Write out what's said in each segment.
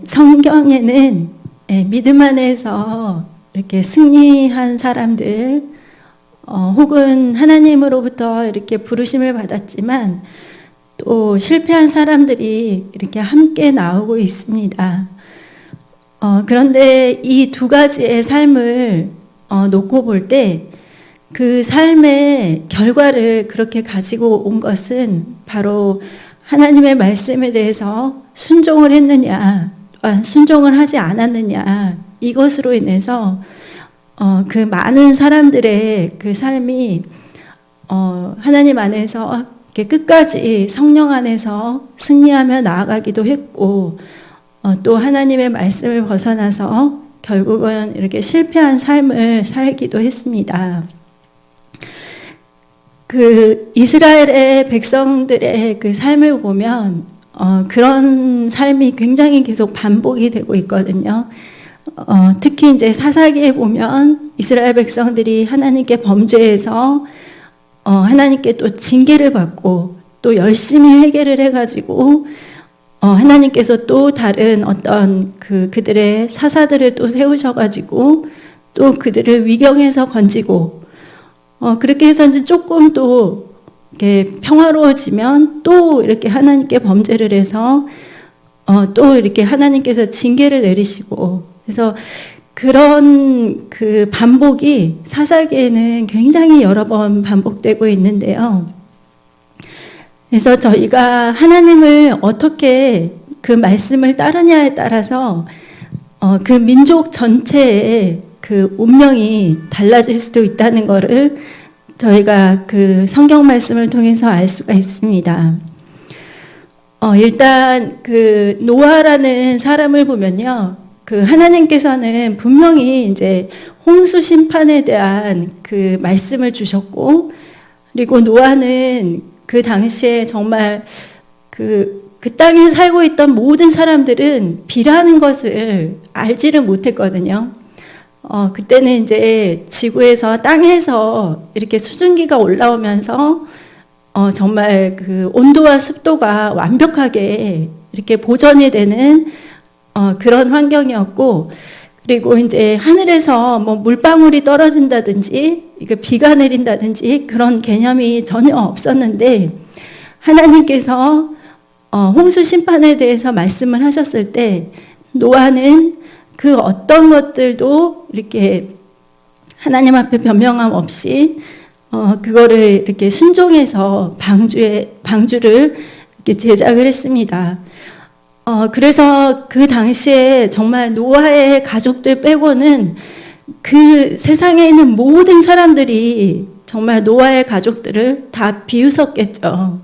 성경에는 믿음 안에서 이렇게 승리한 사람들, 혹은 하나님으로부터 이렇게 부르심을 받았지만 또 실패한 사람들이 이렇게 함께 나오고 있습니다. 그런데 이 두 가지의 삶을 놓고 볼 때 그 삶의 결과를 그렇게 가지고 온 것은 바로 하나님의 말씀에 대해서 순종을 했느냐, 또한 순종을 하지 않았느냐, 이것으로 인해서 그 많은 사람들의 그 삶이 하나님 안에서 이렇게 끝까지 성령 안에서 승리하며 나아가기도 했고, 또 하나님의 말씀을 벗어나서 결국은 이렇게 실패한 삶을 살기도 했습니다. 그 이스라엘의 백성들의 그 삶을 보면 그런 삶이 굉장히 계속 반복이 되고 있거든요. 특히 이제 사사기에 보면 이스라엘 백성들이 하나님께 범죄해서 하나님께 또 징계를 받고 또 열심히 회개를 해가지고 하나님께서 또 다른 어떤 그들의 사사들을 또 세우셔가지고 또 그들을 위경에서 건지고 그렇게 해서 이제 조금 또 이렇게 평화로워지면 또 이렇게 하나님께 범죄를 해서 또 이렇게 하나님께서 징계를 내리시고, 그래서 그런 그 반복이 사사기에는 굉장히 여러 번 반복되고 있는데요. 그래서 저희가 하나님을 어떻게 그 말씀을 따르냐에 따라서 그 민족 전체의 그 운명이 달라질 수도 있다는 것을 저희가 그 성경 말씀을 통해서 알 수가 있습니다. 일단 그 노아라는 사람을 보면요, 그 하나님께서는 분명히 이제 홍수 심판에 대한 그 말씀을 주셨고, 그리고 노아는 그 당시에 정말 그 땅에 살고 있던 모든 사람들은 비라는 것을 알지를 못했거든요. 그때는 이제 지구에서, 땅에서 이렇게 수증기가 올라오면서 정말 그 온도와 습도가 완벽하게 이렇게 보존이 되는 그런 환경이었고, 그리고 이제 하늘에서 뭐 물방울이 떨어진다든지 비가 내린다든지 그런 개념이 전혀 없었는데, 하나님께서 홍수 심판에 대해서 말씀을 하셨을 때 노아는 그 어떤 것들도 이렇게 하나님 앞에 변명함 없이 그거를 이렇게 순종해서 방주를 이렇게 제작을 했습니다. 그래서 그 당시에 정말 노아의 가족들 빼고는 그 세상에 있는 모든 사람들이 정말 노아의 가족들을 다 비웃었겠죠.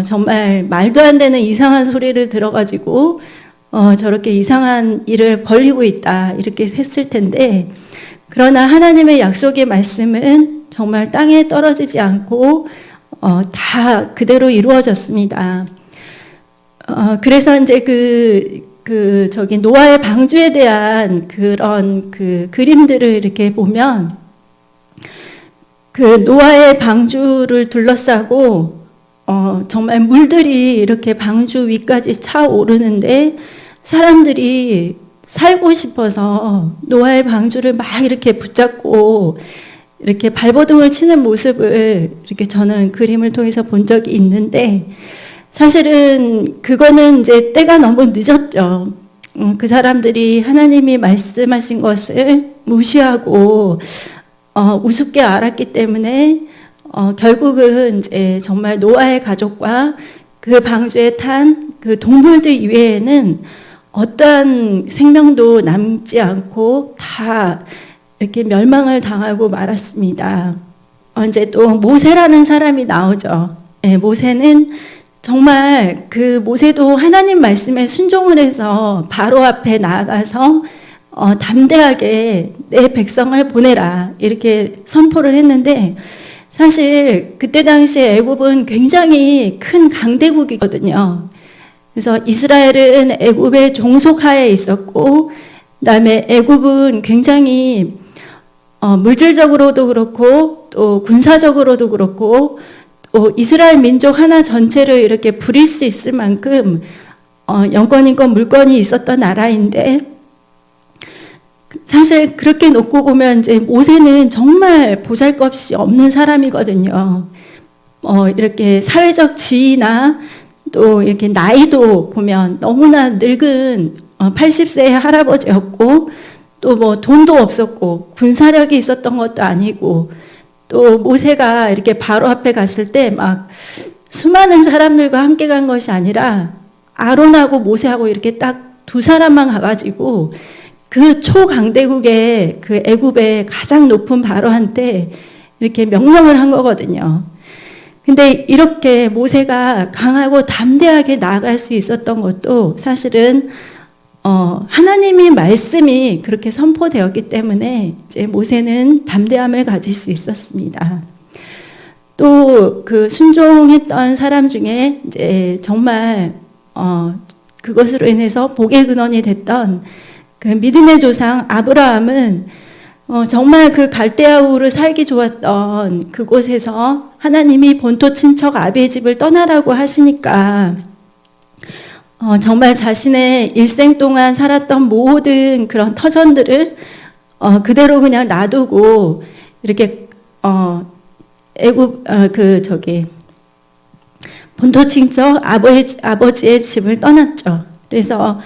정말 말도 안 되는 이상한 소리를 들어가지고 저렇게 이상한 일을 벌이고 있다, 이렇게 했을 텐데, 그러나 하나님의 약속의 말씀은 정말 땅에 떨어지지 않고 다 그대로 이루어졌습니다. 그래서 이제 저기 노아의 방주에 대한 그런 그 그림들을 이렇게 보면, 그 노아의 방주를 둘러싸고 정말 물들이 이렇게 방주 위까지 차오르는데, 사람들이 살고 싶어서 노아의 방주를 막 이렇게 붙잡고 이렇게 발버둥을 치는 모습을 이렇게 저는 그림을 통해서 본 적이 있는데, 사실은 그거는 이제 때가 너무 늦었죠. 그 사람들이 하나님이 말씀하신 것을 무시하고 우습게 알았기 때문에 결국은 이제 정말 노아의 가족과 그 방주에 탄 그 동물들 이외에는 어떠한 생명도 남지 않고 다 이렇게 멸망을 당하고 말았습니다. 이제 또 모세라는 사람이 나오죠. 모세는 정말 그 모세도 하나님 말씀에 순종을 해서 바로 앞에 나아가서 담대하게 내 백성을 보내라, 이렇게 선포를 했는데, 사실 그때 당시에 애굽은 굉장히 큰 강대국이거든요. 그래서 이스라엘은 애굽의 종속하에 있었고, 그다음에 애굽은 굉장히 물질적으로도 그렇고 또 군사적으로도 그렇고 또 이스라엘 민족 하나 전체를 이렇게 부릴 수 있을 만큼 영권, 인권, 물권이 있었던 나라인데 사실 그렇게 놓고 보면 이제 모세는 정말 보잘것이 없는 사람이거든요. 이렇게 사회적 지위나 또 이렇게 나이도 보면 너무나 늙은 80세의 할아버지였고 또 뭐 돈도 없었고 군사력이 있었던 것도 아니고 또 모세가 이렇게 바로 앞에 갔을 때 막 수많은 사람들과 함께 간 것이 아니라 아론하고 모세하고 이렇게 딱 두 사람만 가가지고 그 초강대국의 그 애굽의 가장 높은 바로한테 이렇게 명령을 한 거거든요. 근데 이렇게 모세가 강하고 담대하게 나아갈 수 있었던 것도 사실은 하나님의 말씀이 그렇게 선포되었기 때문에 이제 모세는 담대함을 가질 수 있었습니다. 또 그 순종했던 사람 중에 이제 정말 그것으로 인해서 복의 근원이 됐던 그 믿음의 조상 아브라함은 정말 그 갈대아 우르 살기 좋았던 그곳에서 하나님이 본토 친척 아비의 집을 떠나라고 하시니까 정말 자신의 일생 동안 살았던 모든 그런 터전들을 그대로 그냥 놔두고 이렇게 애굽 본토 친척 아버지의 집을 떠났죠. 그래서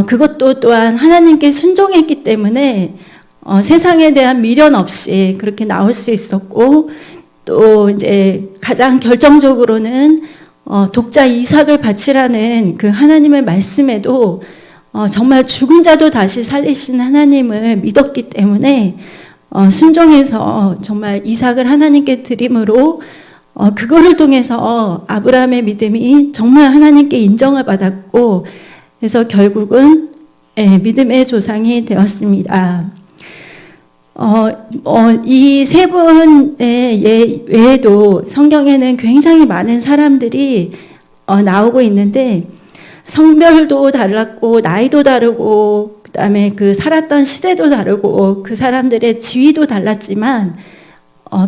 그것도 또한 하나님께 순종했기 때문에 세상에 대한 미련 없이 그렇게 나올 수 있었고 또 이제 가장 결정적으로는 독자 이삭을 바치라는 그 하나님의 말씀에도 정말 죽은 자도 다시 살리신 하나님을 믿었기 때문에 순종해서 정말 이삭을 하나님께 드림으로 그거를 통해서 아브라함의 믿음이 정말 하나님께 인정을 받았고 그래서 결국은 믿음의 조상이 되었습니다. 이 세 분의 외에도 성경에는 굉장히 많은 사람들이 나오고 있는데 성별도 달랐고 나이도 다르고 그다음에 그 살았던 시대도 다르고 그 사람들의 지위도 달랐지만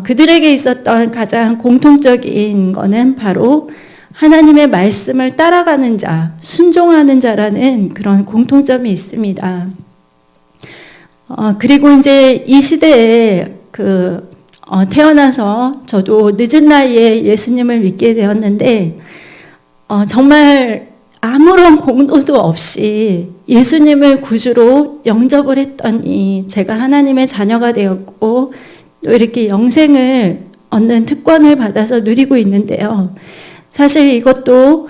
그들에게 있었던 가장 공통적인 거는 바로 하나님의 말씀을 따라가는 자, 순종하는 자라는 그런 공통점이 있습니다. 그리고 이제 이 시대에 태어나서 저도 늦은 나이에 예수님을 믿게 되었는데, 정말 아무런 공로도 없이 예수님을 구주로 영접을 했더니 제가 하나님의 자녀가 되었고, 또 이렇게 영생을 얻는 특권을 받아서 누리고 있는데요. 사실 이것도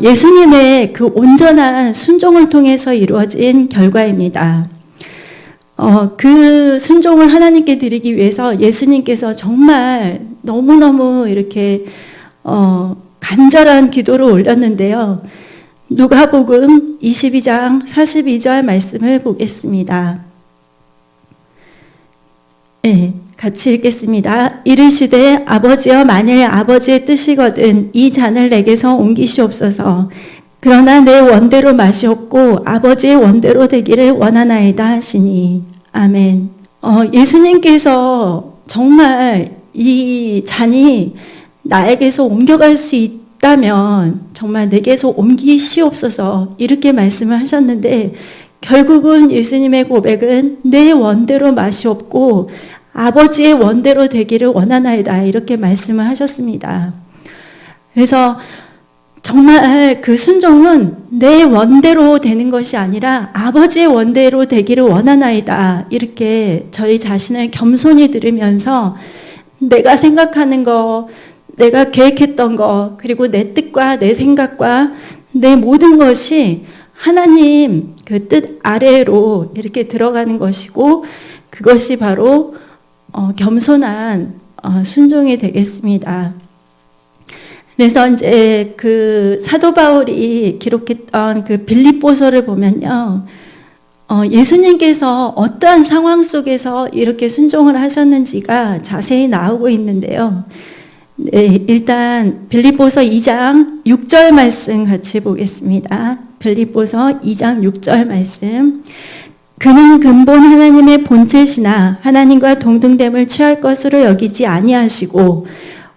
예수님의 그 온전한 순종을 통해서 이루어진 결과입니다. 그 순종을 하나님께 드리기 위해서 예수님께서 정말 너무너무 이렇게 간절한 기도를 올렸는데요. 누가복음 22장 42절 말씀을 보겠습니다. 네, 같이 읽겠습니다. 이르시되 아버지여 만일 아버지의 뜻이거든 이 잔을 내게서 옮기시옵소서. 그러나 내 원대로 마시옵고 아버지의 원대로 되기를 원하나이다 하시니. 아멘. 예수님께서 정말 이 잔이 나에게서 옮겨갈 수 있다면 정말 내게서 옮기시옵소서 이렇게 말씀을 하셨는데 결국은 예수님의 고백은 내 원대로 마시옵고 아버지의 원대로 되기를 원하나이다 이렇게 말씀을 하셨습니다. 그래서 정말 그 순종은 내 원대로 되는 것이 아니라 아버지의 원대로 되기를 원하나이다 이렇게 저희 자신을 겸손히 들으면서 내가 생각하는 거, 내가 계획했던 거, 그리고 내 뜻과 내 생각과 내 모든 것이 하나님 그 뜻 아래로 이렇게 들어가는 것이고 그것이 바로 겸손한 순종이 되겠습니다. 그래서 이제 그 사도 바울이 기록했던 그 빌립보서를 보면요. 예수님께서 어떠한 상황 속에서 이렇게 순종을 하셨는지가 자세히 나오고 있는데요. 네, 일단 빌립보서 2장 6절 말씀 같이 보겠습니다. 빌립보서 2장 6절 말씀. 그는 근본 하나님의 본체시나 하나님과 동등됨을 취할 것으로 여기지 아니하시고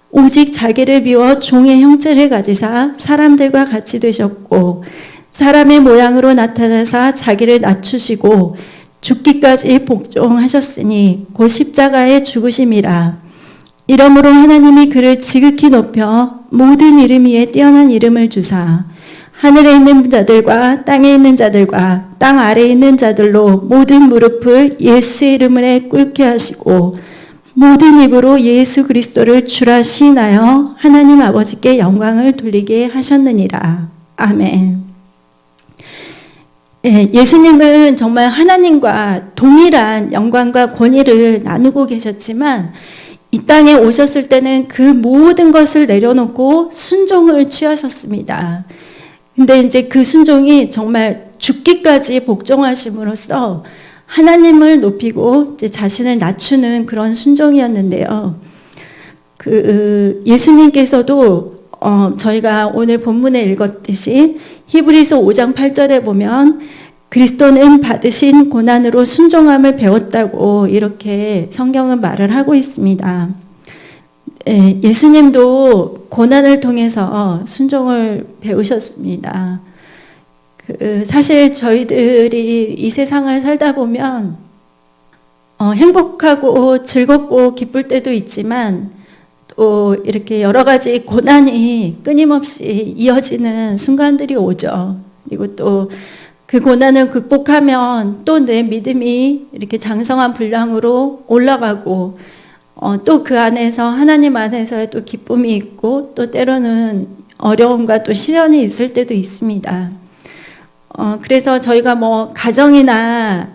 오직 자기를 비워 종의 형체를 가지사 사람들과 같이 되셨고 사람의 모양으로 나타나사 자기를 낮추시고 죽기까지 복종하셨으니 곧 십자가의 죽으심이라. 이러므로 하나님이 그를 지극히 높여 모든 이름 위에 뛰어난 이름을 주사 하늘에 있는 자들과 땅에 있는 자들과 땅 아래에 있는 자들로 모든 무릎을 예수의 이름을 꿇게 하시고 모든 입으로 예수 그리스도를 주라 시인하여 하나님 아버지께 영광을 돌리게 하셨느니라. 아멘. 예수님은 정말 하나님과 동일한 영광과 권위를 나누고 계셨지만 이 땅에 오셨을 때는 그 모든 것을 내려놓고 순종을 취하셨습니다. 근데 이제 그 순종이 정말 죽기까지 복종하심으로써 하나님을 높이고 이제 자신을 낮추는 그런 순종이었는데요. 예수님께서도 저희가 오늘 본문에 읽었듯이 히브리서 5장 8절에 보면 그리스도는 받으신 고난으로 순종함을 배웠다고 이렇게 성경은 말을 하고 있습니다. 예수님도 고난을 통해서 순종을 배우셨습니다. 사실 저희들이 이 세상을 살다 보면 행복하고 즐겁고 기쁠 때도 있지만 또 이렇게 여러 가지 고난이 끊임없이 이어지는 순간들이 오죠. 그리고 또 그 고난을 극복하면 또 내 믿음이 이렇게 장성한 분량으로 올라가고 또 그 안에서 하나님 안에서 또 기쁨이 있고 또 때로는 어려움과 또 시련이 있을 때도 있습니다. 그래서 저희가 뭐 가정이나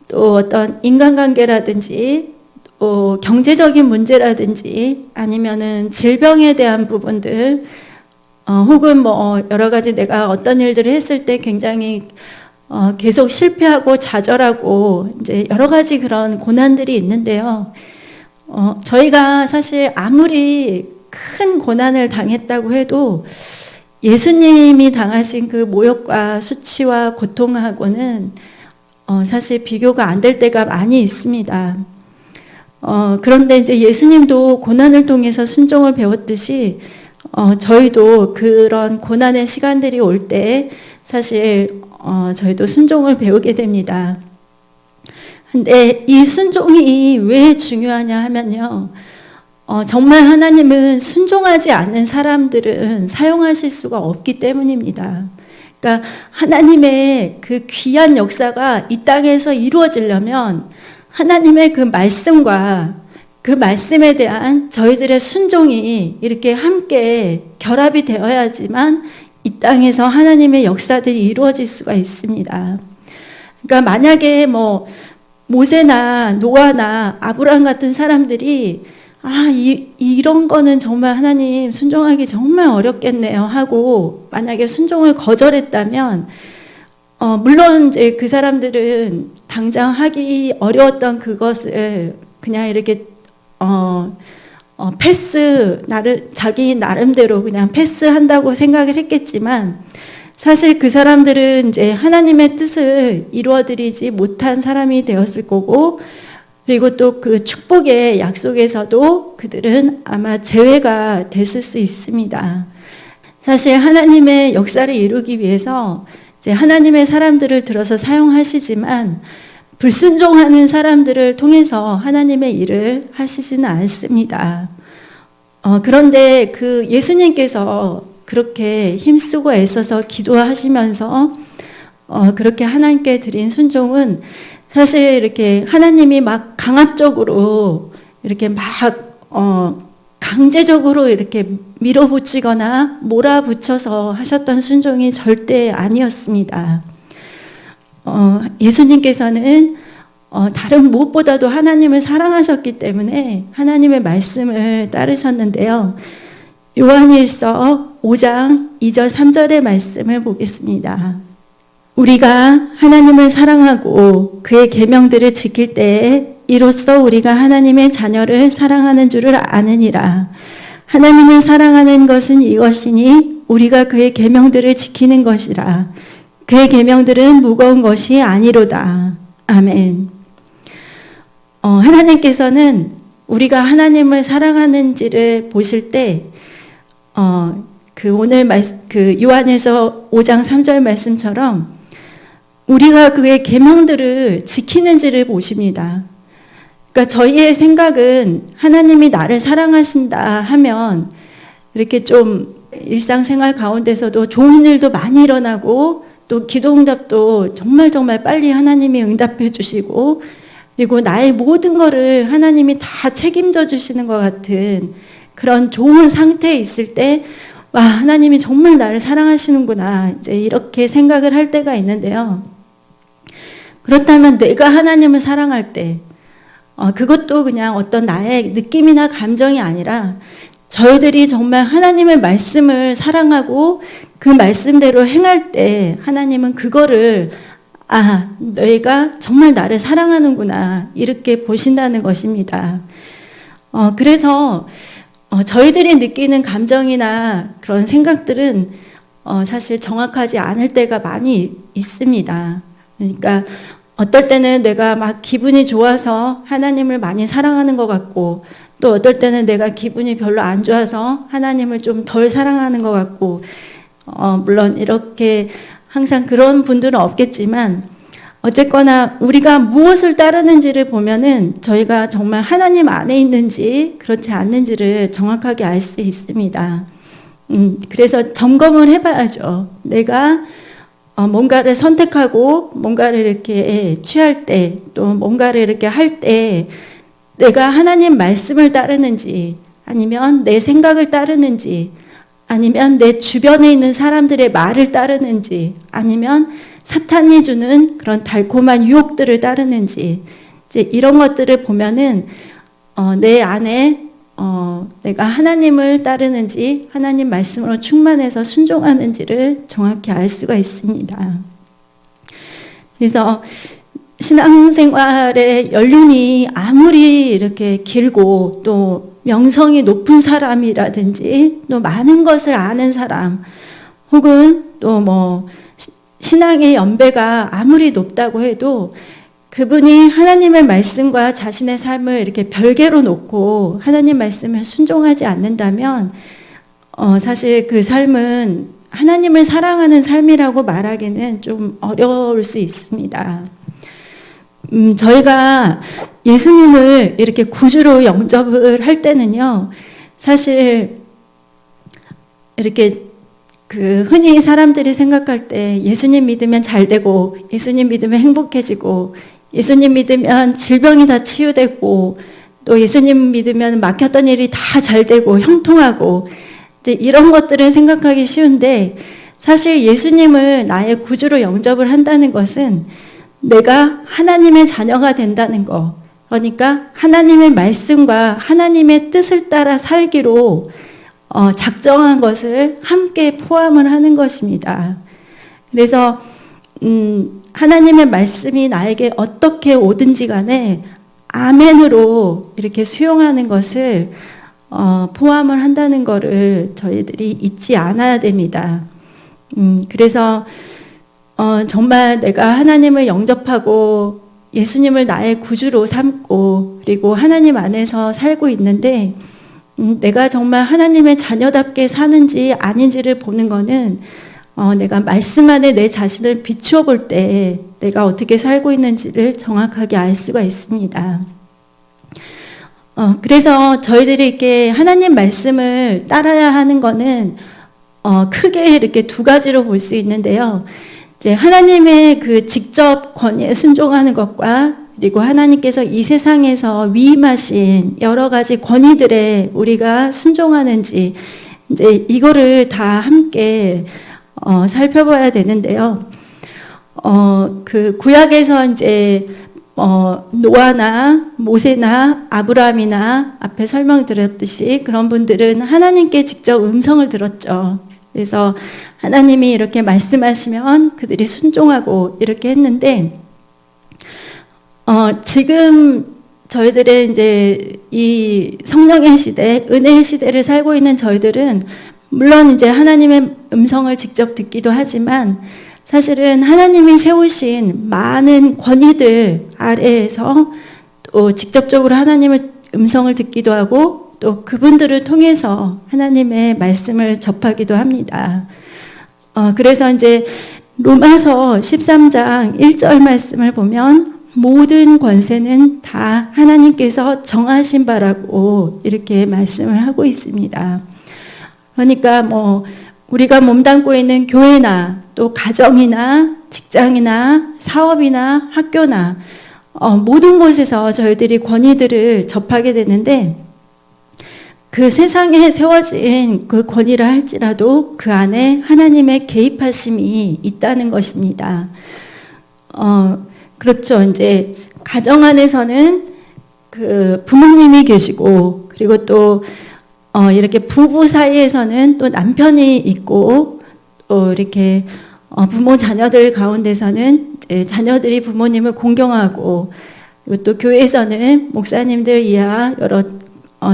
또 어떤 인간관계라든지 또 경제적인 문제라든지 아니면은 질병에 대한 부분들 혹은 뭐 여러 가지 내가 어떤 일들을 했을 때 굉장히 계속 실패하고 좌절하고 이제 여러 가지 그런 고난들이 있는데요. 저희가 사실 아무리 큰 고난을 당했다고 해도 예수님이 당하신 그 모욕과 수치와 고통하고는 사실 비교가 안 될 때가 많이 있습니다. 그런데 이제 예수님도 고난을 통해서 순종을 배웠듯이 저희도 그런 고난의 시간들이 올 때 사실 저희도 순종을 배우게 됩니다. 근데 이 순종이 왜 중요하냐 하면요. 정말 하나님은 순종하지 않는 사람들은 사용하실 수가 없기 때문입니다. 그러니까 하나님의 그 귀한 역사가 이 땅에서 이루어지려면 하나님의 그 말씀과 그 말씀에 대한 저희들의 순종이 이렇게 함께 결합이 되어야지만 이 땅에서 하나님의 역사들이 이루어질 수가 있습니다. 그러니까 만약에 뭐 모세나 노아나 아브라함 같은 사람들이 이런 거는 정말 하나님 순종하기 정말 어렵겠네요 하고 만약에 순종을 거절했다면 물론 이제 그 사람들은 당장 하기 어려웠던 그것을 그냥 이렇게 자기 나름대로 그냥 패스한다고 생각을 했겠지만 사실 그 사람들은 이제 하나님의 뜻을 이루어드리지 못한 사람이 되었을 거고 그리고 또 그 축복의 약속에서도 그들은 아마 제외가 됐을 수 있습니다. 사실 하나님의 역사를 이루기 위해서 이제 하나님의 사람들을 들어서 사용하시지만 불순종하는 사람들을 통해서 하나님의 일을 하시지는 않습니다. 그런데 그 예수님께서 그렇게 힘쓰고 애써서 기도하시면서 그렇게 하나님께 드린 순종은 사실 이렇게 하나님이 막 강압적으로 이렇게 막 강제적으로 이렇게 밀어붙이거나 몰아붙여서 하셨던 순종이 절대 아니었습니다. 예수님께서는 다른 무엇보다도 하나님을 사랑하셨기 때문에 하나님의 말씀을 따르셨는데요. 요한일서 5장 2절 3절의 말씀을 보겠습니다. 우리가 하나님을 사랑하고 그의 계명들을 지킬 때에 이로써 우리가 하나님의 자녀를 사랑하는 줄을 아느니라. 하나님을 사랑하는 것은 이것이니 우리가 그의 계명들을 지키는 것이라. 그의 계명들은 무거운 것이 아니로다. 아멘. 하나님께서는 우리가 하나님을 사랑하는지를 보실 때 오늘 요한일서 5장 3절 말씀처럼 우리가 그의 계명들을 지키는지를 보십니다. 그러니까 저희의 생각은 하나님이 나를 사랑하신다 하면 이렇게 좀 일상생활 가운데서도 좋은 일도 많이 일어나고 또 기도응답도 정말 빨리 하나님이 응답해 주시고 그리고 나의 모든 거를 하나님이 다 책임져 주시는 것 같은 그런 좋은 상태에 있을 때 와, 하나님이 정말 나를 사랑하시는구나 이제 이렇게 생각을 할 때가 있는데요. 그렇다면 내가 하나님을 사랑할 때 그것도 그냥 어떤 나의 느낌이나 감정이 아니라 저희들이 정말 하나님의 말씀을 사랑하고 그 말씀대로 행할 때 하나님은 그거를 너희가 정말 나를 사랑하는구나 이렇게 보신다는 것입니다. 그래서 저희들이 느끼는 감정이나 그런 생각들은 사실 정확하지 않을 때가 많이 있습니다. 그러니까 어떨 때는 내가 막 기분이 좋아서 하나님을 많이 사랑하는 것 같고 또 어떨 때는 내가 기분이 별로 안 좋아서 하나님을 좀 덜 사랑하는 것 같고 물론 이렇게 항상 그런 분들은 없겠지만 어쨌거나 우리가 무엇을 따르는지를 보면은 저희가 정말 하나님 안에 있는지 그렇지 않는지를 정확하게 알 수 있습니다. 그래서 점검을 해봐야죠. 내가 뭔가를 선택하고 뭔가를 이렇게 취할 때 또 뭔가를 이렇게 할 때 내가 하나님 말씀을 따르는지 아니면 내 생각을 따르는지 아니면 내 주변에 있는 사람들의 말을 따르는지 아니면 사탄이 주는 그런 달콤한 유혹들을 따르는지 이제 이런 것들을 보면은 내 안에 내가 하나님을 따르는지 하나님 말씀으로 충만해서 순종하는지를 정확히 알 수가 있습니다. 그래서 신앙생활의 연륜이 아무리 이렇게 길고 또 명성이 높은 사람이라든지 또 많은 것을 아는 사람 혹은 또 신앙의 연배가 아무리 높다고 해도 그분이 하나님의 말씀과 자신의 삶을 이렇게 별개로 놓고 하나님 말씀을 순종하지 않는다면 사실 그 삶은 하나님을 사랑하는 삶이라고 말하기는 좀 어려울 수 있습니다. 저희가 예수님을 이렇게 구주로 영접을 할 때는요, 사실 이렇게 흔히 사람들이 생각할 때 예수님 믿으면 잘 되고, 예수님 믿으면 행복해지고, 예수님 믿으면 질병이 다 치유되고, 또 예수님 믿으면 막혔던 일이 다 잘 되고, 형통하고, 이제 이런 것들을 생각하기 쉬운데, 사실 예수님을 나의 구주로 영접을 한다는 것은 내가 하나님의 자녀가 된다는 거. 그러니까 하나님의 말씀과 하나님의 뜻을 따라 살기로 작정한 것을 함께 포함을 하는 것입니다. 그래서 하나님의 말씀이 나에게 어떻게 오든지 간에 아멘으로 이렇게 수용하는 것을 포함을 한다는 것을 저희들이 잊지 않아야 됩니다. 그래서 정말 내가 하나님을 영접하고 예수님을 나의 구주로 삼고 그리고 하나님 안에서 살고 있는데 내가 정말 하나님의 자녀답게 사는지 아닌지를 보는 거는 내가 말씀 안에 내 자신을 비추어 볼 때 내가 어떻게 살고 있는지를 정확하게 알 수가 있습니다. 그래서 저희들이 이렇게 하나님 말씀을 따라야 하는 거는 크게 이렇게 두 가지로 볼 수 있는데요. 이제 하나님의 그 직접 권위에 순종하는 것과 그리고 하나님께서 이 세상에서 위임하신 여러 가지 권위들에 우리가 순종하는지 이제 이거를 다 함께 살펴봐야 되는데요. 그 구약에서 이제 노아나 모세나 아브라함이나 앞에 설명드렸듯이 그런 분들은 하나님께 직접 음성을 들었죠. 그래서 하나님이 이렇게 말씀하시면 그들이 순종하고 이렇게 했는데 지금 저희들의 이제 이 성령의 시대, 은혜의 시대를 살고 있는 저희들은 물론 이제 하나님의 음성을 직접 듣기도 하지만 사실은 하나님이 세우신 많은 권위들 아래에서 또 직접적으로 하나님의 음성을 듣기도 하고 또 그분들을 통해서 하나님의 말씀을 접하기도 합니다. 그래서 이제 로마서 13장 1절 말씀을 보면 모든 권세는 다 하나님께서 정하신 바라고 이렇게 말씀을 하고 있습니다. 그러니까 뭐 우리가 몸담고 있는 교회나 또 가정이나 직장이나 사업이나 학교나 모든 곳에서 저희들이 권위들을 접하게 되는데 그 세상에 세워진 그 권위라 할지라도 그 안에 하나님의 개입하심이 있다는 것입니다. 그렇죠. 이제 가정 안에서는 그 부모님이 계시고 그리고 또 이렇게 부부 사이에서는 또 남편이 있고 또 이렇게 부모 자녀들 가운데서는 이제 자녀들이 부모님을 공경하고 그리고 또 교회에서는 목사님들 이하 여러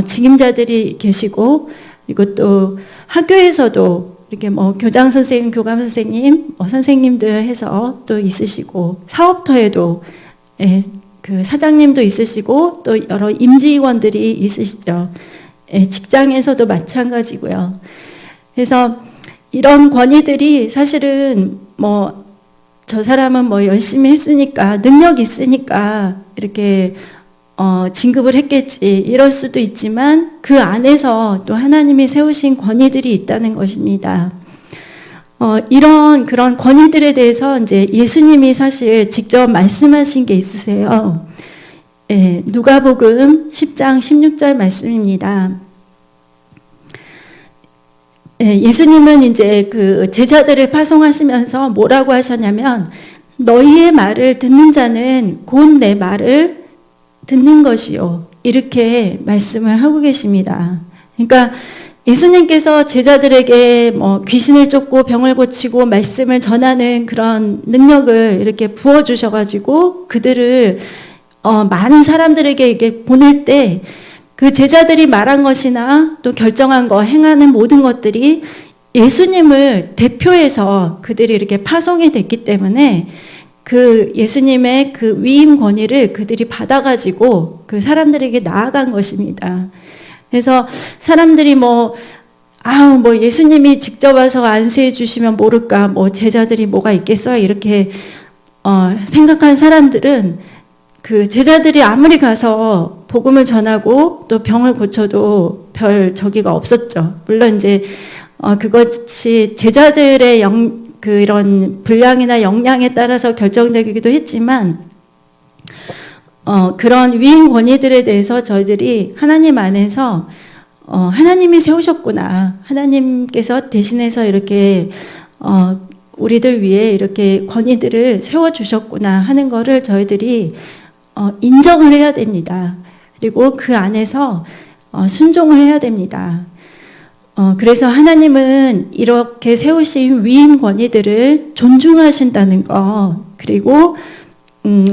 직임자들이 계시고 그리고 또 학교에서도 이렇게 뭐 교장 선생님, 교감 선생님, 선생님들 해서 또 있으시고 사업터에도 그 사장님도 있으시고 또 여러 임직원들이 있으시죠. 직장에서도 마찬가지고요. 그래서 이런 권위들이 사실은 뭐 저 사람은 뭐 열심히 했으니까 능력 있으니까 이렇게 진급을 했겠지 이럴 수도 있지만 그 안에서 또 하나님이 세우신 권위들이 있다는 것입니다. 이런 그런 권위들에 대해서 이제 예수님이 사실 직접 말씀하신 게 있으세요. 누가복음 10장 16절 말씀입니다. 예수님은 이제 그 제자들을 파송하시면서 뭐라고 하셨냐면 너희의 말을 듣는 자는 곧 내 말을 듣는 것이요. 이렇게 말씀을 하고 계십니다. 그러니까 예수님께서 제자들에게 뭐 귀신을 쫓고 병을 고치고 말씀을 전하는 그런 능력을 이렇게 부어주셔가지고 그들을 많은 사람들에게 이게 보낼 때 그 제자들이 말한 것이나 또 결정한 거, 행하는 모든 것들이 예수님을 대표해서 그들이 이렇게 파송이 됐기 때문에 그 예수님의 그 위임 권위를 그들이 받아가지고 그 사람들에게 나아간 것입니다. 그래서 사람들이 뭐 예수님이 직접 와서 안수해 주시면 모를까, 뭐 제자들이 뭐가 있겠어, 이렇게 생각한 사람들은 그 제자들이 아무리 가서 복음을 전하고 또 병을 고쳐도 별 저기가 없었죠. 물론 이제 그것이 제자들의 그런 분량이나 역량에 따라서 결정되기도 했지만 그런 위임 권위들에 대해서 저희들이 하나님 안에서 하나님이 세우셨구나. 하나님께서 대신해서 이렇게 우리들 위해 이렇게 권위들을 세워주셨구나 하는 거를 저희들이 인정을 해야 됩니다. 그리고 그 안에서 순종을 해야 됩니다. 그래서 하나님은 이렇게 세우신 위임 권위들을 존중하신다는 거, 그리고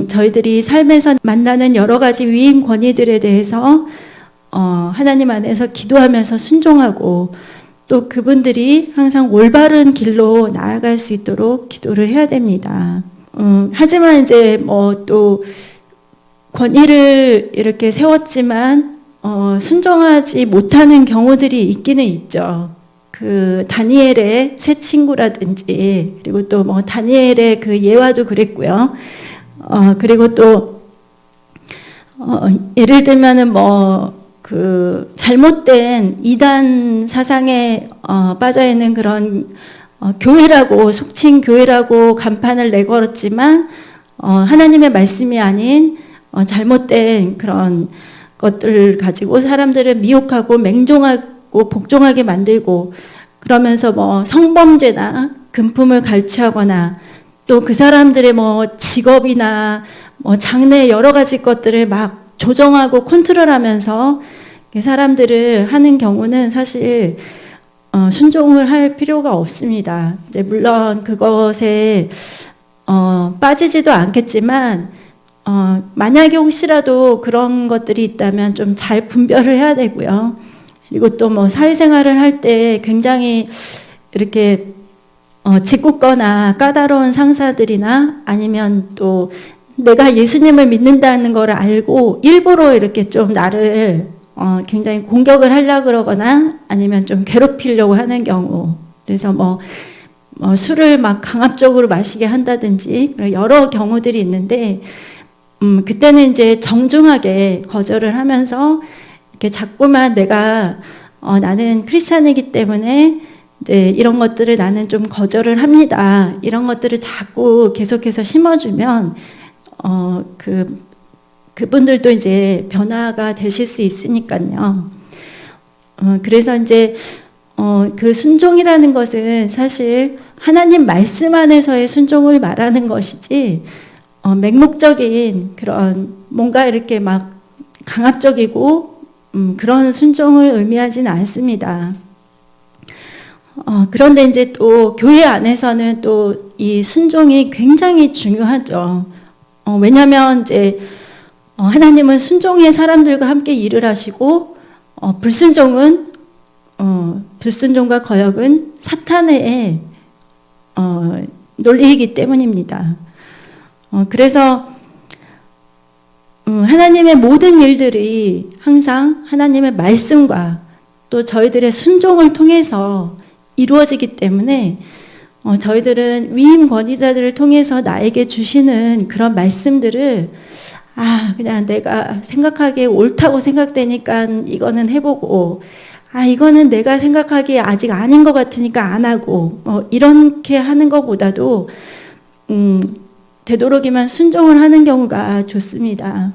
저희들이 삶에서 만나는 여러 가지 위임 권위들에 대해서 하나님 안에서 기도하면서 순종하고 또 그분들이 항상 올바른 길로 나아갈 수 있도록 기도를 해야 됩니다. 하지만 이제 뭐 또 권위를 이렇게 세웠지만 순종하지 못하는 경우들이 있기는 있죠. 그 다니엘의 새 친구라든지 그리고 또 뭐 다니엘의 그 예화도 그랬고요. 그리고 또 예를 들면은 뭐 그 잘못된 이단 사상에 빠져 있는 그런 교회라고 속칭 교회라고 간판을 내걸었지만 하나님의 말씀이 아닌 잘못된 그런 것들을 가지고 사람들을 미혹하고 맹종하고 복종하게 만들고 그러면서 뭐 성범죄나 금품을 갈취하거나 또 그 사람들의 뭐 직업이나 뭐 장래 여러 가지 것들을 막 조정하고 컨트롤하면서 사람들을 하는 경우는 사실 순종을 할 필요가 없습니다. 이제 물론 그것에 빠지지도 않겠지만 만약에 혹시라도 그런 것들이 있다면 좀 잘 분별을 해야 되고요. 그리고 또 뭐 사회생활을 할 때 굉장히 이렇게 짓궂거나 까다로운 상사들이나 아니면 또 내가 예수님을 믿는다는 걸 알고 일부러 이렇게 좀 나를 굉장히 공격을 하려고 그러거나 아니면 좀 괴롭히려고 하는 경우. 그래서 술을 막 강압적으로 마시게 한다든지 여러 경우들이 있는데, 그때는 이제 정중하게 거절을 하면서 이렇게 자꾸만 내가 나는 크리스찬이기 때문에 이제 이런 것들을 나는 좀 거절을 합니다. 이런 것들을 자꾸 계속해서 심어주면 그분들도 이제 변화가 되실 수 있으니까요. 그래서 이제 그 순종이라는 것은 사실 하나님 말씀 안에서의 순종을 말하는 것이지, 맹목적인 그런 뭔가 이렇게 막 강압적이고 그런 순종을 의미하지는 않습니다. 그런데 이제 또 교회 안에서는 또 이 순종이 굉장히 중요하죠. 왜냐하면 이제 하나님은 순종의 사람들과 함께 일을 하시고, 불순종과 거역은 사탄의 논리이기 때문입니다. 그래서 하나님의 모든 일들이 항상 하나님의 말씀과 또 저희들의 순종을 통해서 이루어지기 때문에 저희들은 위임 권위자들을 통해서 나에게 주시는 그런 말씀들을 그냥 내가 생각하기에 옳다고 생각되니까 이거는 해보고, 이거는 내가 생각하기에 아직 아닌 것 같으니까 안 하고, 이렇게 하는 것보다도 되도록이면 순종을 하는 경우가 좋습니다.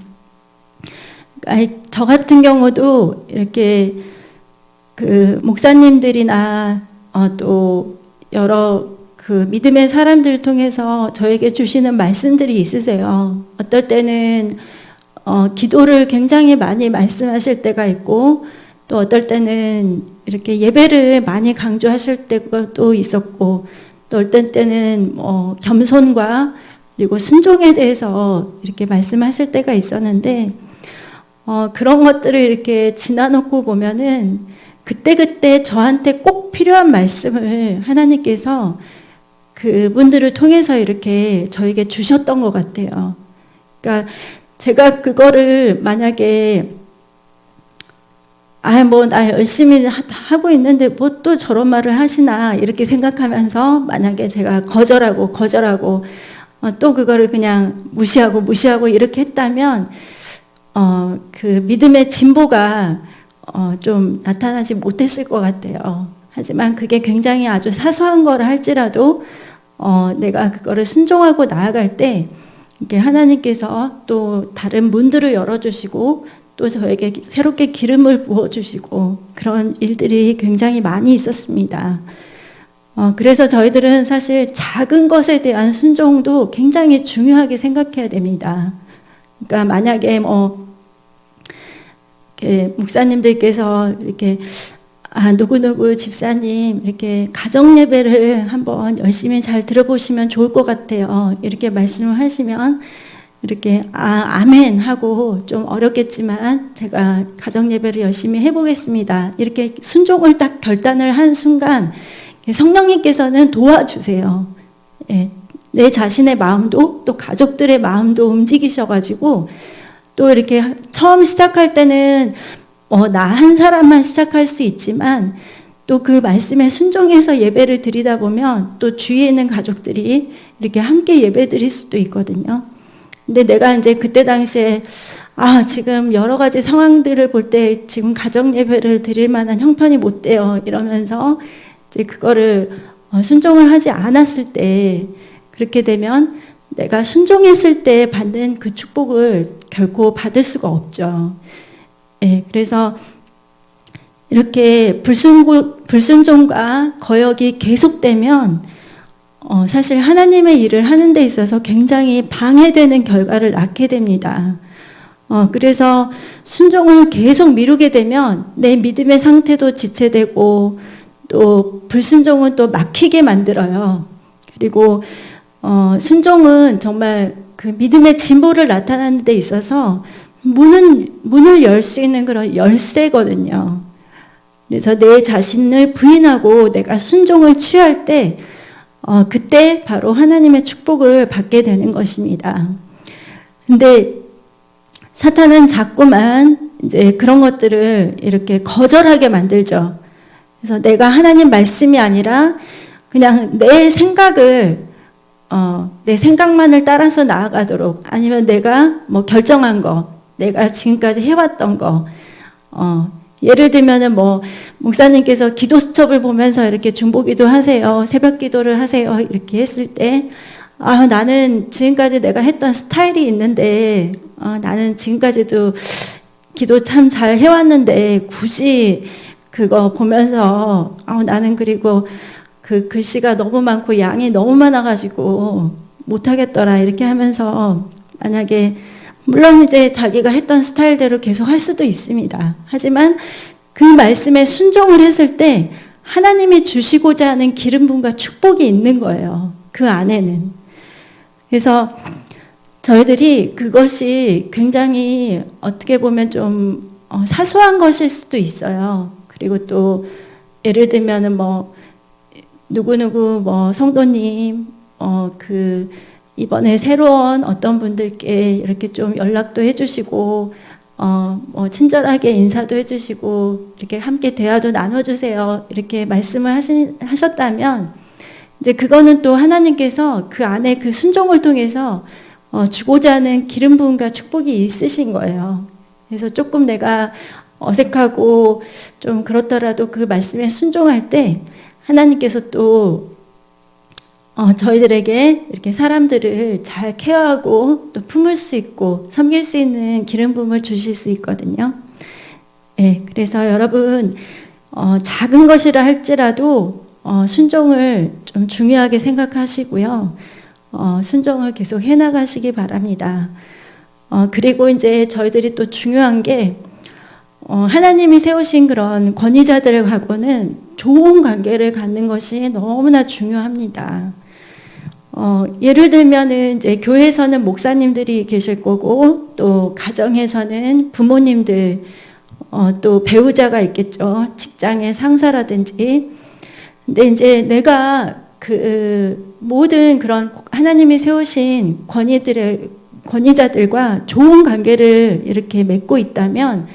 저 같은 경우도 이렇게 그 목사님들이나 또 여러 그 믿음의 사람들을 통해서 저에게 주시는 말씀들이 있으세요. 어떨 때는 기도를 굉장히 많이 말씀하실 때가 있고, 또 어떨 때는 이렇게 예배를 많이 강조하실 때가 또 있었고, 또 어떤 때는 겸손과 그리고 순종에 대해서 이렇게 말씀하실 때가 있었는데, 그런 것들을 이렇게 지나놓고 보면은 그때그때 저한테 꼭 필요한 말씀을 하나님께서 그분들을 통해서 이렇게 저에게 주셨던 것 같아요. 그러니까 제가 그거를 만약에 나 열심히 하고 있는데 뭐 또 저런 말을 하시나 이렇게 생각하면서 만약에 제가 거절하고 또 그거를 그냥 무시하고 이렇게 했다면 그 믿음의 진보가 좀 나타나지 못했을 것 같아요. 하지만 그게 굉장히 아주 사소한 거라 할지라도 내가 그거를 순종하고 나아갈 때 이게 하나님께서 또 다른 문들을 열어주시고 또 저에게 새롭게 기름을 부어주시고 그런 일들이 굉장히 많이 있었습니다. 그래서 저희들은 사실 작은 것에 대한 순종도 굉장히 중요하게 생각해야 됩니다. 그러니까 만약에 이렇게 목사님들께서 이렇게 누구누구 집사님 이렇게 가정 예배를 한번 열심히 잘 들어보시면 좋을 것 같아요. 이렇게 말씀을 하시면 이렇게 아멘 하고 좀 어렵겠지만 제가 가정 예배를 열심히 해보겠습니다. 이렇게 순종을 딱 결단을 한 순간 성령님께서는 도와주세요. 내 자신의 마음도 또 가족들의 마음도 움직이셔가지고 또 이렇게 처음 시작할 때는 나 한 사람만 시작할 수 있지만 또 그 말씀에 순종해서 예배를 드리다 보면 또 주위에 있는 가족들이 이렇게 함께 예배 드릴 수도 있거든요. 근데 내가 이제 그때 당시에 지금 여러 가지 상황들을 볼 때 지금 가정 예배를 드릴 만한 형편이 못 돼요. 이러면서 이제 그거를 순종을 하지 않았을 때 그렇게 되면 내가 순종했을 때 받는 그 축복을 결코 받을 수가 없죠. 그래서 이렇게 불순종과 거역이 계속되면 사실 하나님의 일을 하는 데 있어서 굉장히 방해되는 결과를 낳게 됩니다. 그래서 순종을 계속 미루게 되면 내 믿음의 상태도 지체되고 또 불순종은 또 막히게 만들어요. 그리고 순종은 정말 그 믿음의 진보를 나타내는 데 있어서 문을 열 수 있는 그런 열쇠거든요. 그래서 내 자신을 부인하고 내가 순종을 취할 때 그때 바로 하나님의 축복을 받게 되는 것입니다. 근데 사탄은 자꾸만 이제 그런 것들을 이렇게 거절하게 만들죠. 그래서 내가 하나님 말씀이 아니라 그냥 내 생각을 내 생각만을 따라서 나아가도록, 아니면 내가 뭐 결정한 거, 내가 지금까지 해왔던 거, 예를 들면은 뭐 목사님께서 기도 수첩을 보면서 이렇게 중보기도 하세요, 새벽 기도를 하세요 이렇게 했을 때, 나는 지금까지 내가 했던 스타일이 있는데, 나는 지금까지도 기도 참 잘 해왔는데 굳이 그거 보면서 나는 그리고 그 글씨가 너무 많고 양이 너무 많아가지고 못하겠더라 이렇게 하면서, 만약에 물론 이제 자기가 했던 스타일대로 계속 할 수도 있습니다. 하지만 그 말씀에 순종을 했을 때 하나님이 주시고자 하는 기름 부음과 축복이 있는 거예요, 그 안에는. 그래서 저희들이 그것이 굉장히 어떻게 보면 좀 사소한 것일 수도 있어요. 그리고 또 예를 들면은 뭐 누구누구 뭐 성도님 그 이번에 새로운 어떤 분들께 이렇게 좀 연락도 해주시고 뭐 친절하게 인사도 해주시고 이렇게 함께 대화도 나눠주세요 이렇게 말씀을 하셨다면, 이제 그거는 또 하나님께서 그 안에 그 순종을 통해서 주고자 하는 기름 부음과 축복이 있으신 거예요. 그래서 조금 내가 어색하고 좀 그렇더라도 그 말씀에 순종할 때 하나님께서 또 저희들에게 이렇게 사람들을 잘 케어하고 또 품을 수 있고 섬길 수 있는 기름 부음을 주실 수 있거든요. 네, 그래서 여러분 작은 것이라 할지라도 순종을 좀 중요하게 생각하시고요. 순종을 계속 해나가시기 바랍니다. 그리고 이제 저희들이 또 중요한 게 하나님이 세우신 그런 권위자들하고는 좋은 관계를 갖는 것이 너무나 중요합니다. 예를 들면은 이제 교회에서는 목사님들이 계실 거고, 또 가정에서는 부모님들, 또 배우자가 있겠죠. 직장의 상사라든지. 근데 이제 내가 그 모든 그런 하나님이 세우신 권위자들과 좋은 관계를 이렇게 맺고 있다면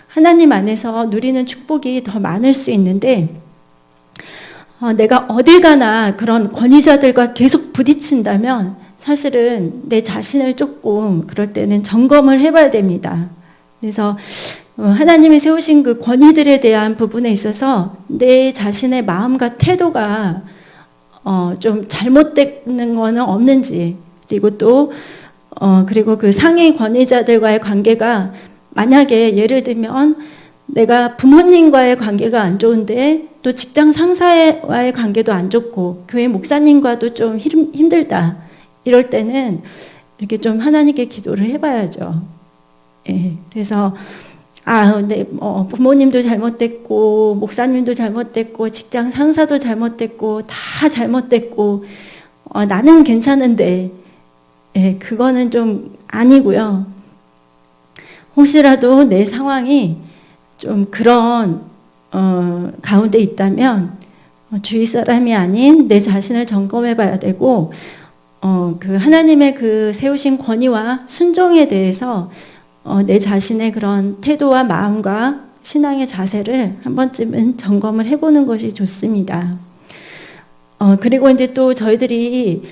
하나님 안에서 누리는 축복이 더 많을 수 있는데, 내가 어딜 가나 그런 권위자들과 계속 부딪힌다면 사실은 내 자신을 조금 그럴 때는 점검을 해봐야 됩니다. 그래서 하나님이 세우신 그 권위들에 대한 부분에 있어서 내 자신의 마음과 태도가 좀 잘못되는 거는 없는지, 그리고 또 그리고 그 상위 권위자들과의 관계가 만약에 예를 들면 내가 부모님과의 관계가 안 좋은데 또 직장 상사와의 관계도 안 좋고 교회 목사님과도 좀 힘들다, 이럴 때는 이렇게 좀 하나님께 기도를 해봐야죠. 예, 그래서 근데 부모님도 잘못됐고 목사님도 잘못됐고 직장 상사도 잘못됐고 다 잘못됐고 나는 괜찮은데, 예, 그거는 좀 아니고요. 혹시라도 내 상황이 좀 그런 가운데 있다면 주위 사람이 아닌 내 자신을 점검해 봐야 되고, 그 하나님의 그 세우신 권위와 순종에 대해서 내 자신의 그런 태도와 마음과 신앙의 자세를 한 번쯤은 점검을 해보는 것이 좋습니다. 그리고 이제 또 저희들이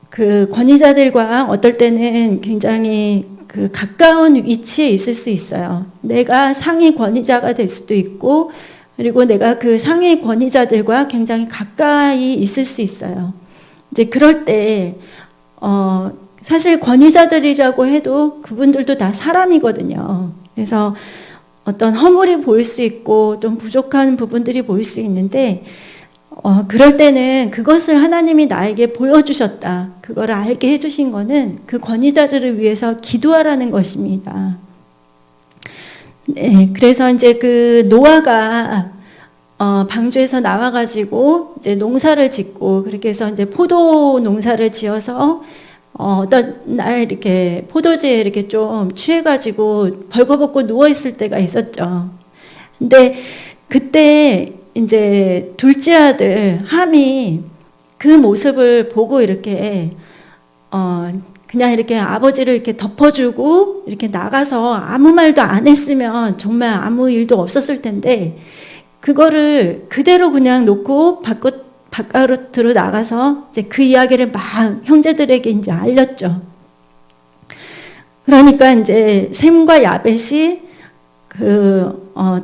그 권위자들과 어떨 때는 굉장히 그 가까운 위치에 있을 수 있어요. 내가 상위 권위자가 될 수도 있고, 그리고 내가 그 상위 권위자들과 굉장히 가까이 있을 수 있어요. 이제 그럴 때 사실 권위자들이라고 해도 그분들도 다 사람이거든요. 그래서 어떤 허물이 보일 수 있고 좀 부족한 부분들이 보일 수 있는데, 그럴 때는 그것을 하나님이 나에게 보여주셨다, 그걸 알게 해주신 거는 그 권위자들을 위해서 기도하라는 것입니다. 네, 그래서 이제 그 노아가 방주에서 나와가지고 이제 농사를 짓고, 그렇게 해서 이제 포도 농사를 지어서 어떤 날 이렇게 포도주에 이렇게 좀 취해가지고 벌거벗고 누워있을 때가 있었죠. 근데 그때 이제 둘째 아들 함이 그 모습을 보고 이렇게 그냥 이렇게 아버지를 이렇게 덮어주고 이렇게 나가서 아무 말도 안 했으면 정말 아무 일도 없었을 텐데, 그거를 그대로 그냥 놓고 바깥으로 나가서 이제 그 이야기를 막 형제들에게 이제 알렸죠. 그러니까 이제 셈과 야벳이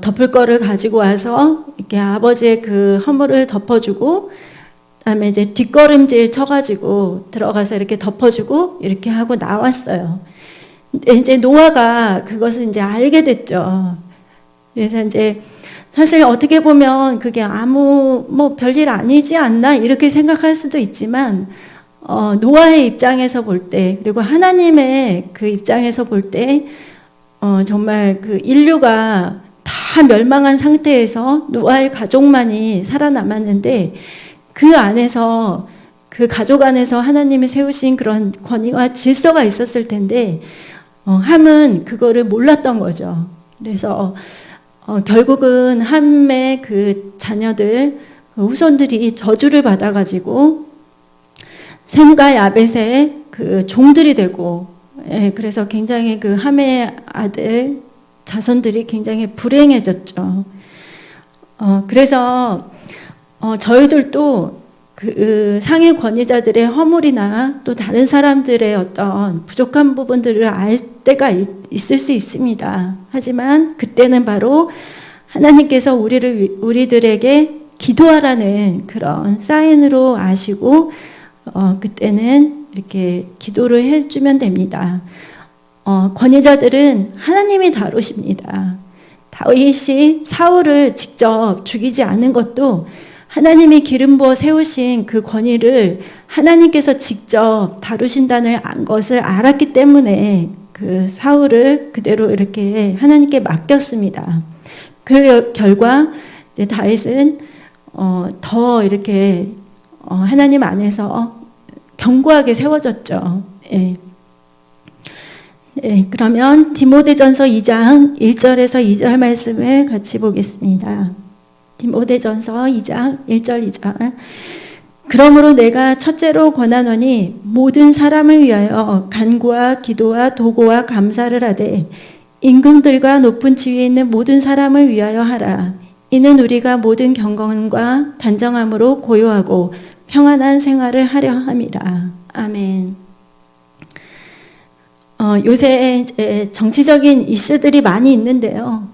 덮을 거를 가지고 와서 이렇게 아버지의 그 허물을 덮어주고, 그다음에 이제 뒷걸음질 쳐가지고 들어가서 이렇게 덮어주고 이렇게 하고 나왔어요. 근데 이제 노아가 그것을 이제 알게 됐죠. 그래서 이제 사실 어떻게 보면 그게 아무 뭐 별일 아니지 않나 이렇게 생각할 수도 있지만, 노아의 입장에서 볼 때, 그리고 하나님의 그 입장에서 볼 때, 정말 그 인류가 다 멸망한 상태에서 노아의 가족만이 살아남았는데, 그 안에서 그 가족 안에서 하나님이 세우신 그런 권위와 질서가 있었을 텐데, 함은 그거를 몰랐던 거죠. 그래서 결국은 함의 그 자녀들, 그 후손들이 저주를 받아가지고 셈과 야벳의 그 종들이 되고, 그래서 굉장히 그 함의 아들 자손들이 굉장히 불행해졌죠. 그래서 저희들도 그 상위 권위자들의 허물이나 또 다른 사람들의 어떤 부족한 부분들을 알 때가 있을 수 있습니다. 하지만 그때는 바로 하나님께서 우리들에게 기도하라는 그런 사인으로 아시고, 그때는 이렇게 기도를 해주면 됩니다. 권위자들은 하나님이 다루십니다. 다윗이 사울을 직접 죽이지 않은 것도 하나님이 기름 부어 세우신 그 권위를 하나님께서 직접 다루신다는 것을 알았기 때문에 그 사울을 그대로 이렇게 하나님께 맡겼습니다. 그 결과 이제 다윗은 더 이렇게 하나님 안에서 견고하게 세워졌죠. 예. 네, 그러면 디모데전서 2장 1절에서 2절 말씀을 같이 보겠습니다. 디모데전서 2장 1절 2절. 그러므로 내가 첫째로 권하노니 모든 사람을 위하여 간구와 기도와 도고와 감사를 하되 임금들과 높은 지위에 있는 모든 사람을 위하여 하라. 이는 우리가 모든 경건과 단정함으로 고요하고 평안한 생활을 하려 함이라. 아멘. 요새 이제 정치적인 이슈들이 많이 있는데요.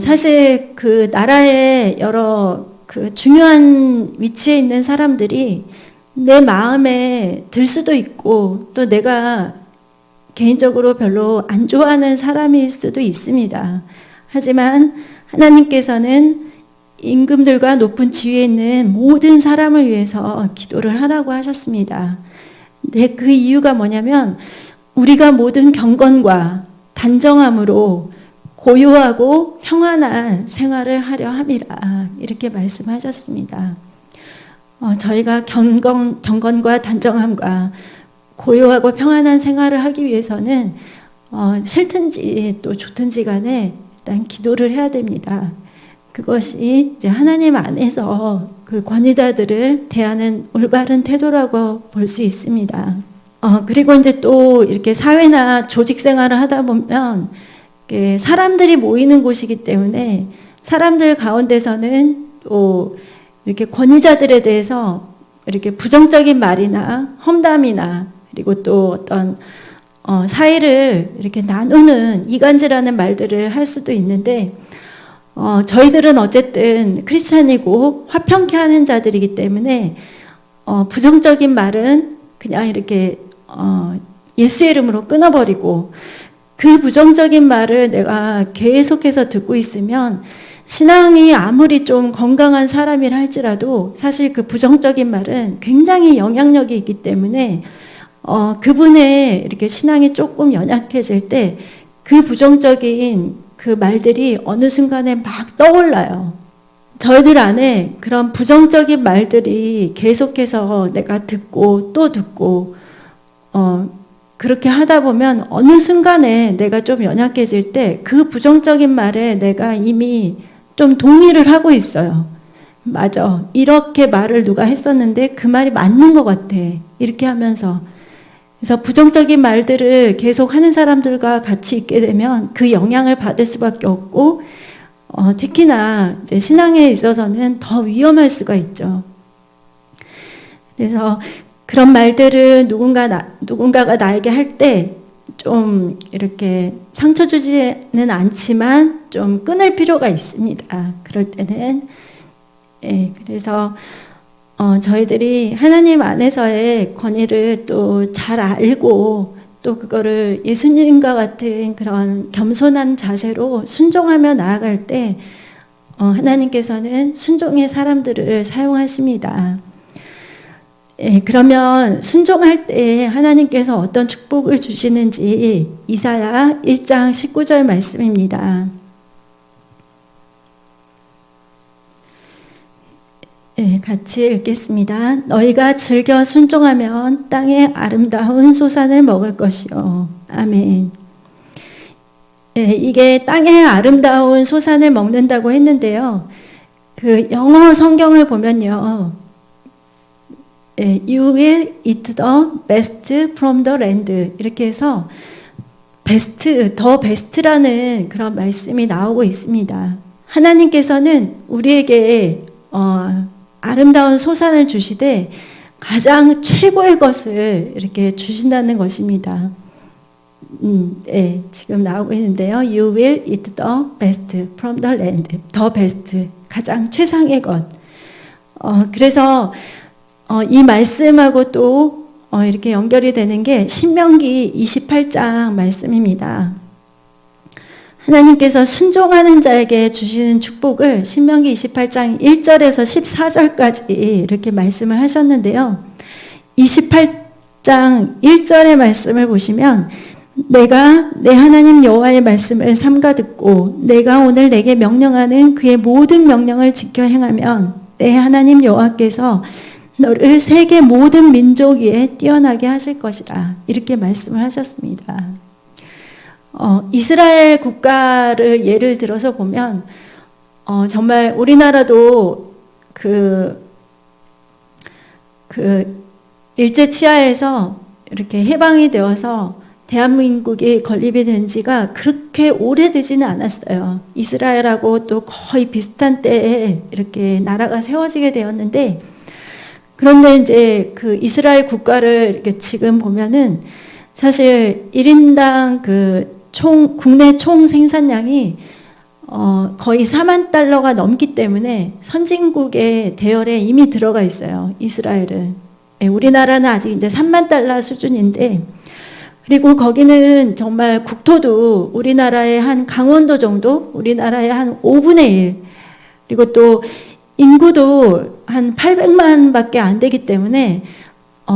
사실 그 나라의 여러 그 중요한 위치에 있는 사람들이 내 마음에 들 수도 있고, 또 내가 개인적으로 별로 안 좋아하는 사람일 수도 있습니다. 하지만 하나님께서는 임금들과 높은 지위에 있는 모든 사람을 위해서 기도를 하라고 하셨습니다. 근데 그 이유가 뭐냐면, 우리가 모든 경건과 단정함으로 고요하고 평안한 생활을 하려 함이라, 이렇게 말씀하셨습니다. 저희가 경건과 단정함과 고요하고 평안한 생활을 하기 위해서는 싫든지 또 좋든지 간에 일단 기도를 해야 됩니다. 그것이 이제 하나님 안에서 그 권위자들을 대하는 올바른 태도라고 볼 수 있습니다. 그리고 이제 또 이렇게 사회나 조직 생활을 하다 보면 사람들이 모이는 곳이기 때문에 사람들 가운데서는 또 이렇게 권위자들에 대해서 이렇게 부정적인 말이나 험담이나, 그리고 또 어떤 사이를 이렇게 나누는 이간질하는 말들을 할 수도 있는데, 저희들은 어쨌든 크리스찬이고 화평케 하는 자들이기 때문에 부정적인 말은 그냥 이렇게 예수의 이름으로 끊어버리고, 그 부정적인 말을 내가 계속해서 듣고 있으면 신앙이 아무리 좀 건강한 사람이라 할지라도 사실 그 부정적인 말은 굉장히 영향력이 있기 때문에 그분의 이렇게 신앙이 조금 연약해질 때 그 부정적인 그 말들이 어느 순간에 막 떠올라요. 저희들 안에 그런 부정적인 말들이 계속해서 내가 듣고 또 듣고 그렇게 하다 보면 어느 순간에 내가 좀 연약해질 때 그 부정적인 말에 내가 이미 좀 동의를 하고 있어요. 맞아. 이렇게 말을 누가 했었는데 그 말이 맞는 것 같아. 이렇게 하면서 그래서 부정적인 말들을 계속 하는 사람들과 같이 있게 되면 그 영향을 받을 수밖에 없고, 특히나 이제 신앙에 있어서는 더 위험할 수가 있죠. 그래서 그런 말들을 누군가가 나에게 할 때 좀 이렇게 상처 주지는 않지만 좀 끊을 필요가 있습니다. 그럴 때는. 그래서 저희들이 하나님 안에서의 권위를 또 잘 알고 또 그거를 예수님과 같은 그런 겸손한 자세로 순종하며 나아갈 때 하나님께서는 순종의 사람들을 사용하십니다. 그러면 순종할 때 하나님께서 어떤 축복을 주시는지 이사야 1장 19절 말씀입니다. 같이 읽겠습니다. 너희가 즐겨 순종하면 땅의 아름다운 소산을 먹을 것이요. 아멘. 이게 땅의 아름다운 소산을 먹는다고 했는데요. 그 영어 성경을 보면요. You will eat the best from the land. 이렇게 해서 더 베스트라는 그런 말씀이 나오고 있습니다. 하나님께서는 우리에게 아름다운 소산을 주시되 가장 최고의 것을 이렇게 주신다는 것입니다. 지금 나오고 있는데요. You will eat the best from the land. 더 베스트, 가장 최상의 것. 그래서 이 말씀하고 또 이렇게 연결이 되는 게 신명기 28장 말씀입니다. 하나님께서 순종하는 자에게 주시는 축복을 신명기 28장 1절에서 14절까지 이렇게 말씀을 하셨는데요. 28장 1절의 말씀을 보시면 내가 내 하나님 여호와의 말씀을 삼가 듣고 내가 오늘 내게 명령하는 그의 모든 명령을 지켜 행하면 내 하나님 여호와께서 너를 세계 모든 민족 위에 뛰어나게 하실 것이라. 이렇게 말씀을 하셨습니다. 이스라엘 국가를 예를 들어서 보면 정말 우리나라도 그 일제 치하에서 이렇게 해방이 되어서 대한민국이 건립이 된 지가 그렇게 오래되지는 않았어요. 이스라엘하고 또 거의 비슷한 때에 이렇게 나라가 세워지게 되었는데, 그런데 이제 그 이스라엘 국가를 이렇게 지금 보면은 사실 1인당 국내 총 생산량이 거의 4만 달러가 넘기 때문에 선진국의 대열에 이미 들어가 있어요. 이스라엘은. 우리나라는 아직 이제 3만 달러 수준인데, 그리고 거기는 정말 국토도 우리나라의 한 강원도 정도, 우리나라의 한 5분의 1, 그리고 또 인구도 한 800만 밖에 안 되기 때문에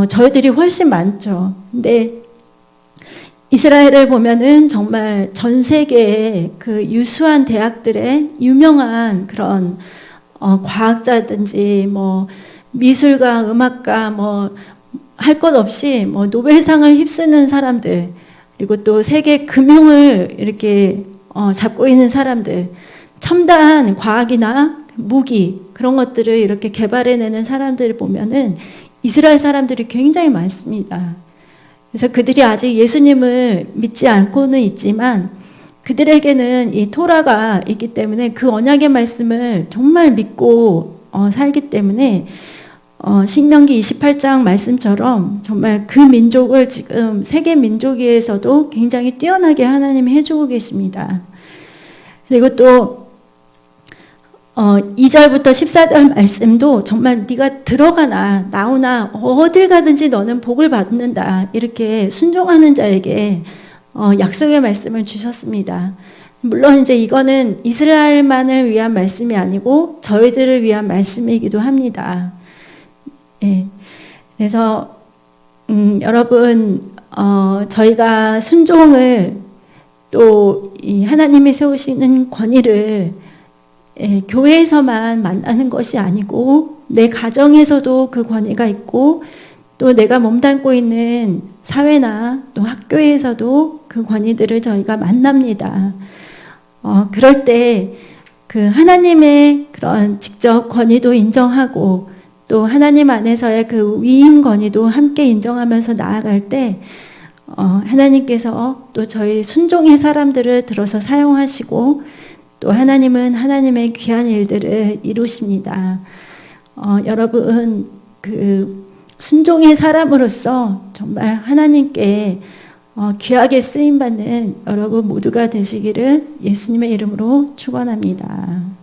저희들이 훨씬 많죠. 근데 이스라엘을 보면은 정말 전 세계의 그 유수한 대학들의 유명한 그런 과학자든지 뭐 미술가, 음악가 뭐 할 것 없이 뭐 노벨상을 휩쓰는 사람들, 그리고 또 세계 금융을 이렇게 잡고 있는 사람들, 첨단 과학이나 무기 그런 것들을 이렇게 개발해내는 사람들을 보면은 이스라엘 사람들이 굉장히 많습니다. 그래서 그들이 아직 예수님을 믿지 않고는 있지만 그들에게는 이 토라가 있기 때문에 그 언약의 말씀을 정말 믿고 살기 때문에 신명기 28장 말씀처럼 정말 그 민족을 지금 세계 민족위에서도 굉장히 뛰어나게 하나님이 해주고 계십니다. 그리고 또 2절부터 14절 말씀도 정말 네가 들어가나 나오나 어딜 가든지 너는 복을 받는다. 이렇게 순종하는 자에게 약속의 말씀을 주셨습니다. 물론 이제 이거는 이스라엘만을 위한 말씀이 아니고 저희들을 위한 말씀이기도 합니다. 그래서 여러분 저희가 순종을 또 이 하나님이 세우시는 권위를 교회에서만 만나는 것이 아니고 내 가정에서도 그 권위가 있고 또 내가 몸담고 있는 사회나 또 학교에서도 그 권위들을 저희가 만납니다. 그럴 때 그 하나님의 그런 직접 권위도 인정하고 또 하나님 안에서의 그 위임 권위도 함께 인정하면서 나아갈 때 하나님께서 또 저희 순종의 사람들을 들어서 사용하시고 또 하나님은 하나님의 귀한 일들을 이루십니다. 여러분 그 순종의 사람으로서 정말 하나님께 귀하게 쓰임받는 여러분 모두가 되시기를 예수님의 이름으로 축원합니다.